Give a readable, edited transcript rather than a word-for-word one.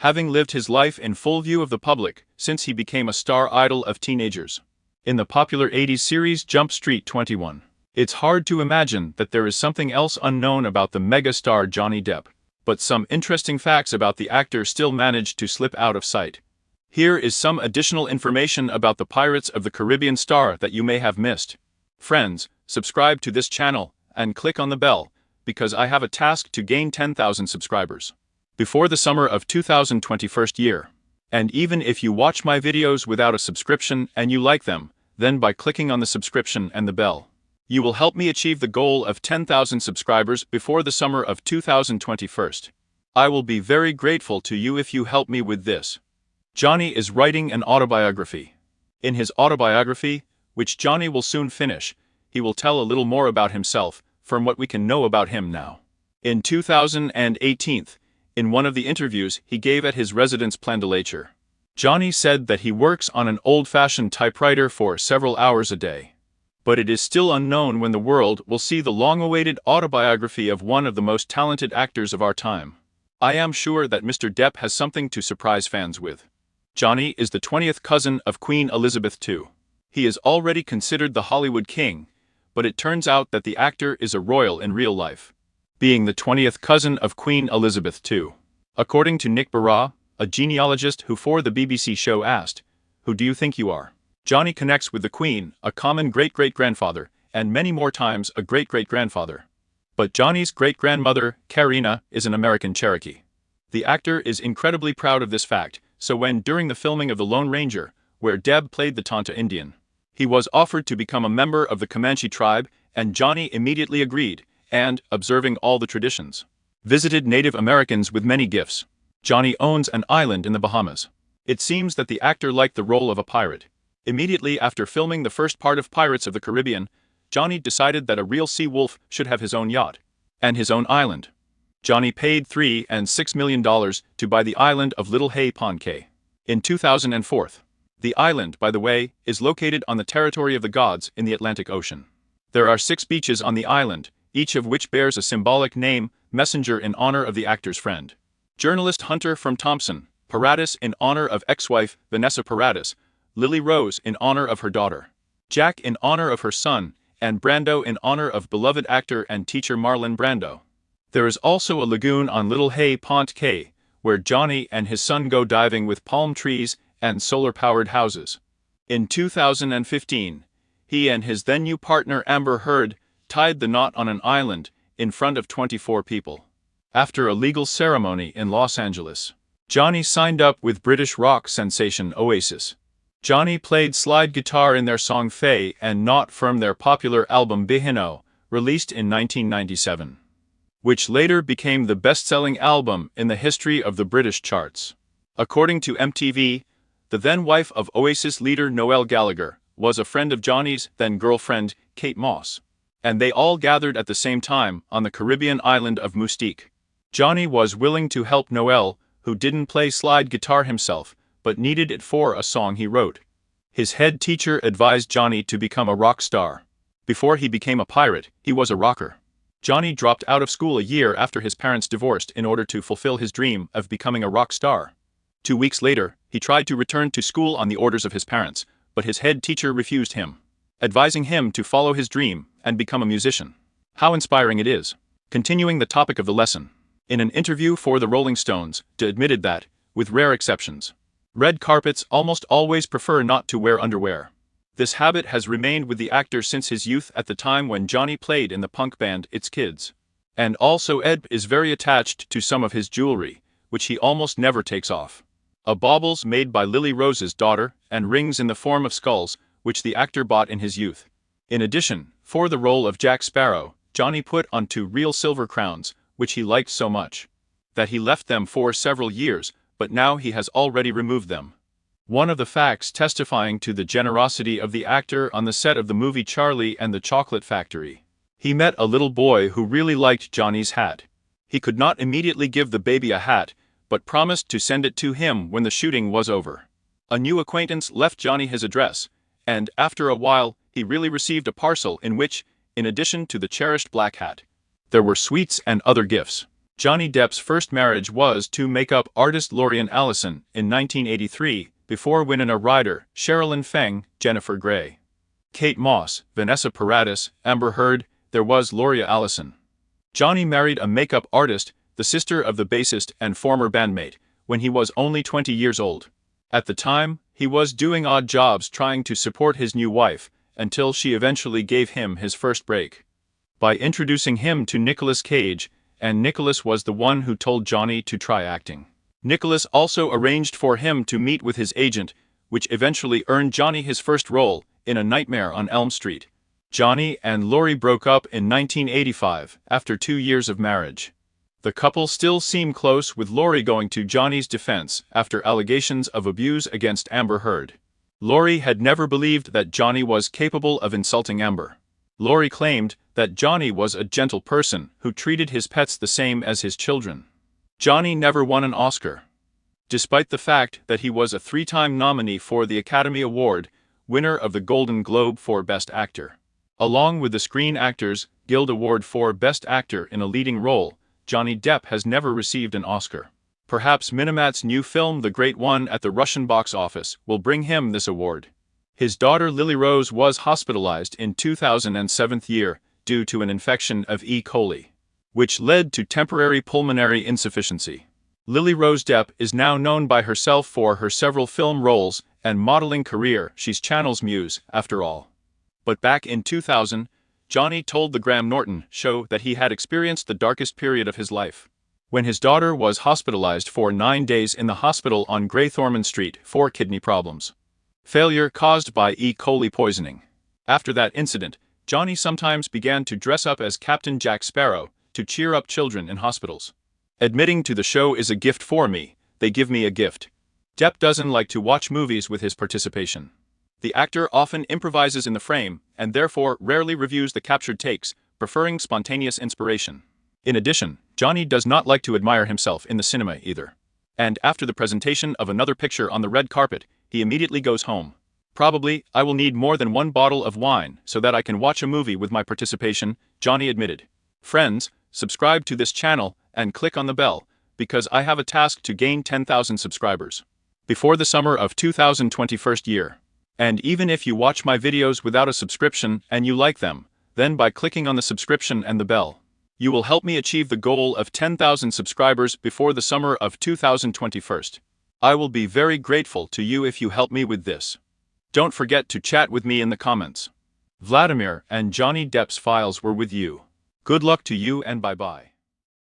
having lived his life in full view of the public since he became a star idol of teenagers. In the popular 80s series Jump Street 21, it's hard to imagine that there is something else unknown about the megastar Johnny Depp, but some interesting facts about the actor still managed to slip out of sight. Here is some additional information about the Pirates of the Caribbean star that you may have missed. Friends, subscribe to this channel and click on the bell, because I have a task to gain 10,000 subscribers before the summer of 2021 year. And even if you watch my videos without a subscription and you like them, then by clicking on the subscription and the bell, you will help me achieve the goal of 10,000 subscribers before the summer of 2021. I will be very grateful to you if you help me with this. Johnny is writing an autobiography. In his autobiography, which Johnny will soon finish, he will tell a little more about himself, from what we can know about him now. In 2018, in one of the interviews he gave at his residence Plandilature, Johnny said that he works on an old-fashioned typewriter for several hours a day. But it is still unknown when the world will see the long-awaited autobiography of one of the most talented actors of our time. I am sure that Mr. Depp has something to surprise fans with. Johnny is the 20th cousin of Queen Elizabeth II. He is already considered the Hollywood king, but it turns out that the actor is a royal in real life, being the 20th cousin of Queen Elizabeth II. According to Nick Barra, a genealogist who for the BBC show asked, "Who do you think you are?" Johnny connects with the Queen, a common great-great-grandfather, and many more times a great-great-grandfather. But Johnny's great-grandmother, Karina, is an American Cherokee. The actor is incredibly proud of this fact, so when during the filming of The Lone Ranger, where Depp played the Tonto Indian, he was offered to become a member of the Comanche tribe, and Johnny immediately agreed, and, observing all the traditions, visited Native Americans with many gifts. Johnny owns an island in the Bahamas. It seems that the actor liked the role of a pirate. Immediately after filming the first part of Pirates of the Caribbean, Johnny decided that a real sea wolf should have his own yacht and his own island. Johnny paid $3 and $6 million to buy the island of Little Hay Pond Cay in 2004. The island, by the way, is located on the territory of the gods in the Atlantic Ocean. There are 6 beaches on the island, each of which bears a symbolic name, Messenger in honor of the actor's friend, journalist Hunter from Thompson, Paradis in honor of ex-wife Vanessa Paradis, Lily Rose in honor of her daughter, Jack in honor of her son, and Brando in honor of beloved actor and teacher Marlon Brando. There is also a lagoon on Little Hay Pond Cay, where Johnny and his son go diving with palm trees and solar-powered houses. In 2015, he and his then-new partner Amber Heard tied the knot on an island in front of 24 people. After a legal ceremony in Los Angeles, Johnny signed up with British rock sensation Oasis. Johnny played slide guitar in their song Faye and Not from their popular album Bihino, released in 1997, which later became the best-selling album in the history of the British charts. According to MTV, the then-wife of Oasis leader Noel Gallagher was a friend of Johnny's then-girlfriend, Kate Moss, and they all gathered at the same time on the Caribbean island of Mustique. Johnny was willing to help Noel, who didn't play slide guitar himself, but needed it for a song he wrote. His head teacher advised Johnny to become a rock star. Before he became a pirate, he was a rocker. Johnny dropped out of school a year after his parents divorced in order to fulfill his dream of becoming a rock star. 2 weeks later, he tried to return to school on the orders of his parents, but his head teacher refused him, advising him to follow his dream and become a musician. How inspiring it is. Continuing the topic of the lesson. In an interview for the Rolling Stones, Depp admitted that, with rare exceptions, red carpets almost always prefer not to wear underwear. This habit has remained with the actor since his youth at the time when Johnny played in the punk band It's Kids. And also Depp is very attached to some of his jewelry, which he almost never takes off. A baubles made by Lily Rose's daughter, and rings in the form of skulls, which the actor bought in his youth. In addition, for the role of Jack Sparrow, Johnny put on 2 real silver crowns, which he liked so much that he left them for several years, but now he has already removed them. One of the facts testifying to the generosity of the actor on the set of the movie Charlie and the Chocolate Factory. He met a little boy who really liked Johnny's hat. He could not immediately give the baby a hat, but promised to send it to him when the shooting was over. A new acquaintance left Johnny his address, and after a while, he really received a parcel in which, in addition to the cherished black hat, there were sweets and other gifts. Johnny Depp's first marriage was to makeup artist Lorian Allison in 1983, before Winona Ryder, Sherilyn Feng, Jennifer Grey, Kate Moss, Vanessa Paradis, Amber Heard. There was Loria Allison. Johnny married a makeup artist, the sister of the bassist and former bandmate, when he was only 20 years old. At the time, he was doing odd jobs trying to support his new wife, until she eventually gave him his first break by introducing him to Nicolas Cage, and Nicolas was the one who told Johnny to try acting. Nicolas also arranged for him to meet with his agent, which eventually earned Johnny his first role in A Nightmare on Elm Street. Johnny and Lori broke up in 1985 after 2 years of marriage. The couple still seem close, with Lori going to Johnny's defense after allegations of abuse against Amber Heard. Lori had never believed that Johnny was capable of insulting Amber. Lori claimed that Johnny was a gentle person who treated his pets the same as his children. Johnny never won an Oscar, despite the fact that he was a 3-time nominee for the Academy Award, winner of the Golden Globe for Best Actor. Along with the Screen Actors Guild Award for Best Actor in a Leading Role, Johnny Depp has never received an Oscar. Perhaps Minimat's new film The Great One at the Russian box office will bring him this award. His daughter Lily Rose was hospitalized in 2007 due to an infection of E. coli, which led to temporary pulmonary insufficiency. Lily Rose Depp is now known by herself for her several film roles and modeling career. She's Channel's muse, after all. But back in 2000, Johnny told the Graham Norton show that he had experienced the darkest period of his life when his daughter was hospitalized for 9 days in the hospital on Graythorman Street for kidney problems. Failure caused by E. coli poisoning. After that incident, Johnny sometimes began to dress up as Captain Jack Sparrow to cheer up children in hospitals. Admitting to the show is a gift for me, they give me a gift. Depp doesn't like to watch movies with his participation. The actor often improvises in the frame, and therefore rarely reviews the captured takes, preferring spontaneous inspiration. In addition, Johnny does not like to admire himself in the cinema either. And after the presentation of another picture on the red carpet, he immediately goes home. Probably, I will need more than 1 bottle of wine so that I can watch a movie with my participation, Johnny admitted. Friends, subscribe to this channel and click on the bell, because I have a task to gain 10,000 subscribers before the summer of 2021. And even if you watch my videos without a subscription and you like them, then by clicking on the subscription and the bell, you will help me achieve the goal of 10,000 subscribers before the summer of 2021. I will be very grateful to you if you help me with this. Don't forget to chat with me in the comments. Vladimir and Johnny Depp's files were with you. Good luck to you and bye-bye.